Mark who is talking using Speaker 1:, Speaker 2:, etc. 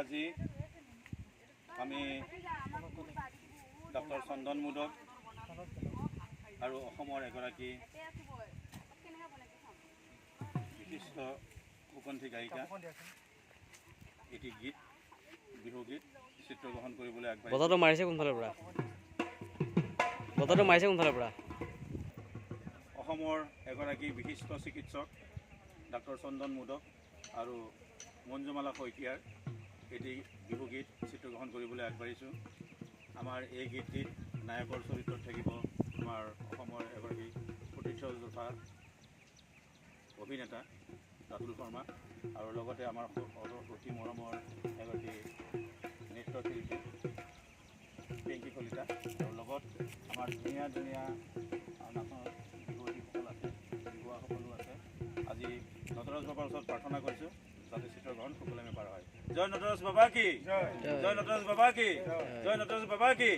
Speaker 1: আজি আমি ডক্টৰ চন্দন মোদক আৰু অসমৰ এগৰাকী বিশিষ্ট সুকণ্ঠী গায়িকা এটি গীত বিহু গীত চিত্ৰগ্ৰহণ কৰিবলৈ আগবাঢ়িছে।
Speaker 2: বজাৰটো মাৰিছে কোনফালৰ পৰা? বজাৰটো মাৰিছে কোনফালৰ পৰা?
Speaker 1: অসমৰ এগৰাকী বিশিষ্ট চিকিৎসক ডক্টৰ চন্দন মোদক আৰু মঞ্জুমালা শইকীয়াৰ এটি বিহু গীত চিত্ৰগ্ৰহণ কৰিবলৈ আগবাঢ়িছোঁ। আমাৰ এই গীতটিত নায়কৰ চৰিত্ৰত থাকিব আমাৰ অসমৰ এগৰাকী প্ৰতীক্ষ যোদ্ধা অভিনেতা ৰাতুল শৰ্মা আৰু লগতে আমাৰ অতি মৰমৰ এগৰাকী নৃত্যশিল্পী পিংকী কলিতা আৰু লগত আমাৰ ধুনীয়া ধুনীয়া নাচৰ বিহুৱতীসকল আছে, বিহুৱা সকলো আছে। আজি নটৰাজ বাবাৰ ওচৰত প্ৰাৰ্থনা কৰিছোঁ যাতে চিত্ৰগ্ৰহণ সুকলমে পাৰ হয়। জয় নটৰাজ বাবা কি, জয় নটৰাজ বাবা কি, জয় নটৰাজ বাবা কি।